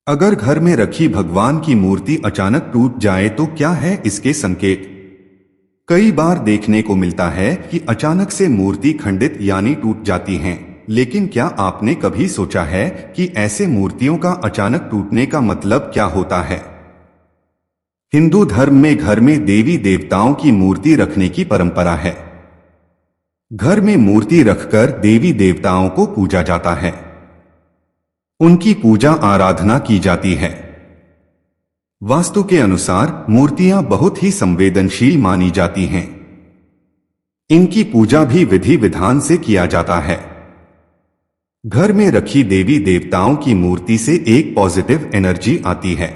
अगर घर में रखी भगवान की मूर्ति अचानक टूट जाए तो क्या है इसके संकेत। कई बार देखने को मिलता है कि अचानक से मूर्ति खंडित यानी टूट जाती हैं, लेकिन क्या आपने कभी सोचा है कि ऐसे मूर्तियों का अचानक टूटने का मतलब क्या होता है। हिंदू धर्म में घर में देवी देवताओं की मूर्ति रखने की परंपरा है। घर में मूर्ति रखकर देवी देवताओं को पूजा जाता है, उनकी पूजा आराधना की जाती है। वास्तु के अनुसार मूर्तियां बहुत ही संवेदनशील मानी जाती हैं। इनकी पूजा भी विधि विधान से किया जाता है। घर में रखी देवी देवताओं की मूर्ति से एक पॉजिटिव एनर्जी आती है,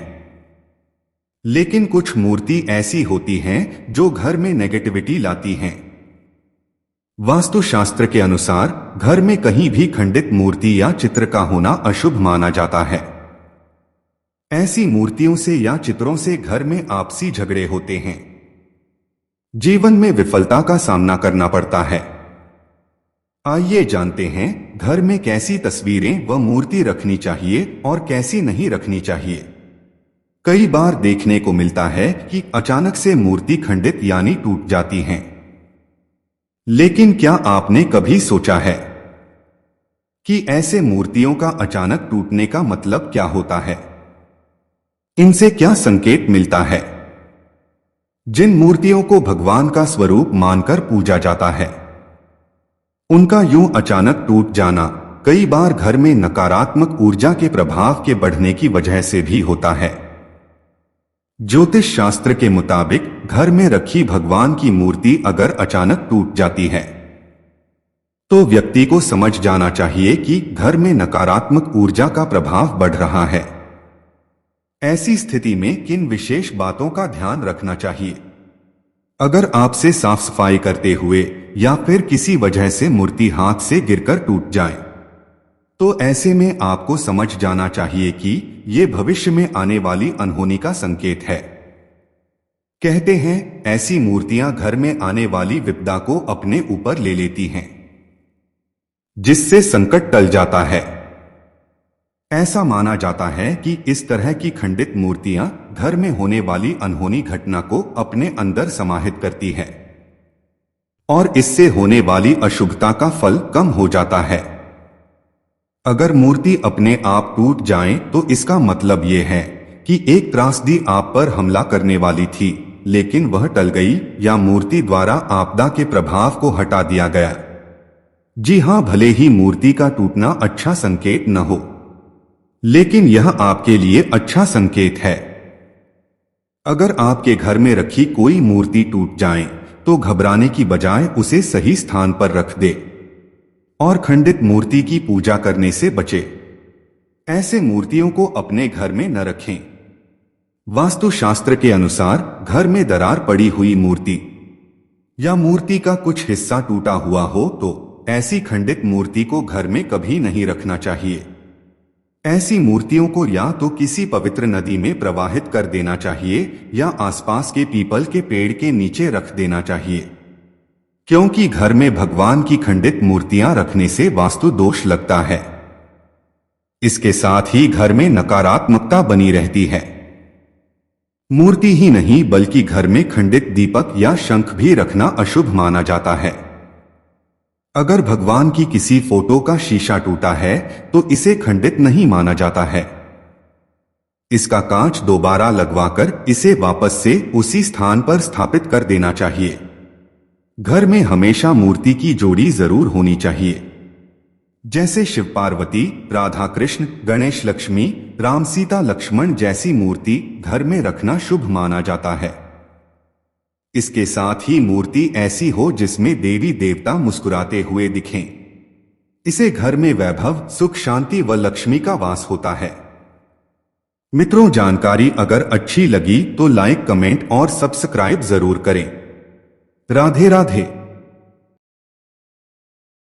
लेकिन कुछ मूर्ति ऐसी होती हैं जो घर में नेगेटिविटी लाती हैं। वास्तुशास्त्र के अनुसार घर में कहीं भी खंडित मूर्ति या चित्र का होना अशुभ माना जाता है। ऐसी मूर्तियों से या चित्रों से घर में आपसी झगड़े होते हैं, जीवन में विफलता का सामना करना पड़ता है। आइए जानते हैं घर में कैसी तस्वीरें व मूर्ति रखनी चाहिए और कैसी नहीं रखनी चाहिए। कई बार देखने को मिलता है कि अचानक से मूर्ति खंडित यानी टूट जाती हैं, लेकिन क्या आपने कभी सोचा है कि ऐसे मूर्तियों का अचानक टूटने का मतलब क्या होता है। इनसे क्या संकेत मिलता है। जिन मूर्तियों को भगवान का स्वरूप मानकर पूजा जाता है, उनका यूं अचानक टूट जाना कई बार घर में नकारात्मक ऊर्जा के प्रभाव के बढ़ने की वजह से भी होता है। ज्योतिष शास्त्र के मुताबिक घर में रखी भगवान की मूर्ति अगर अचानक टूट जाती है तो व्यक्ति को समझ जाना चाहिए कि घर में नकारात्मक ऊर्जा का प्रभाव बढ़ रहा है। ऐसी स्थिति में किन विशेष बातों का ध्यान रखना चाहिए। अगर आपसे साफ सफाई करते हुए या फिर किसी वजह से मूर्ति हाथ से गिरकर टूट जाए तो ऐसे में आपको समझ जाना चाहिए कि ये भविष्य में आने वाली अनहोनी का संकेत है। कहते हैं ऐसी मूर्तियां घर में आने वाली विपदा को अपने ऊपर ले लेती हैं, जिससे संकट टल जाता है। ऐसा माना जाता है कि इस तरह की खंडित मूर्तियां घर में होने वाली अनहोनी घटना को अपने अंदर समाहित करती है और इससे होने वाली अशुभता का फल कम हो जाता है। अगर मूर्ति अपने आप टूट जाए तो इसका मतलब यह है कि एक त्रासदी आप पर हमला करने वाली थी, लेकिन वह टल गई या मूर्ति द्वारा आपदा के प्रभाव को हटा दिया गया। जी हां, भले ही मूर्ति का टूटना अच्छा संकेत न हो, लेकिन यह आपके लिए अच्छा संकेत है। अगर आपके घर में रखी कोई मूर्ति टूट जाए तो घबराने की बजाय उसे सही स्थान पर रख दे और खंडित मूर्ति की पूजा करने से बचे। ऐसे मूर्तियों को अपने घर में न रखें। वास्तुशास्त्र के अनुसार घर में दरार पड़ी हुई मूर्ति या मूर्ति का कुछ हिस्सा टूटा हुआ हो तो ऐसी खंडित मूर्ति को घर में कभी नहीं रखना चाहिए। ऐसी मूर्तियों को या तो किसी पवित्र नदी में प्रवाहित कर देना चाहिए या आसपास के पीपल के पेड़ के नीचे रख देना चाहिए, क्योंकि घर में भगवान की खंडित मूर्तियां रखने से वास्तु दोष लगता है। इसके साथ ही घर में नकारात्मकता बनी रहती है। मूर्ति ही नहीं बल्कि घर में खंडित दीपक या शंख भी रखना अशुभ माना जाता है। अगर भगवान की किसी फोटो का शीशा टूटा है तो इसे खंडित नहीं माना जाता है। इसका कांच दोबारा लगवाकर इसे वापस से उसी स्थान पर स्थापित कर देना चाहिए। घर में हमेशा मूर्ति की जोड़ी जरूर होनी चाहिए, जैसे शिव पार्वती, राधा कृष्ण, गणेश लक्ष्मी, राम सीता लक्ष्मण जैसी मूर्ति घर में रखना शुभ माना जाता है। इसके साथ ही मूर्ति ऐसी हो जिसमें देवी देवता मुस्कुराते हुए दिखें। इसे घर में वैभव, सुख, शांति व लक्ष्मी का वास होता है। मित्रों, जानकारी अगर अच्छी लगी तो लाइक, कमेंट और सब्सक्राइब जरूर करें। राधे राधे।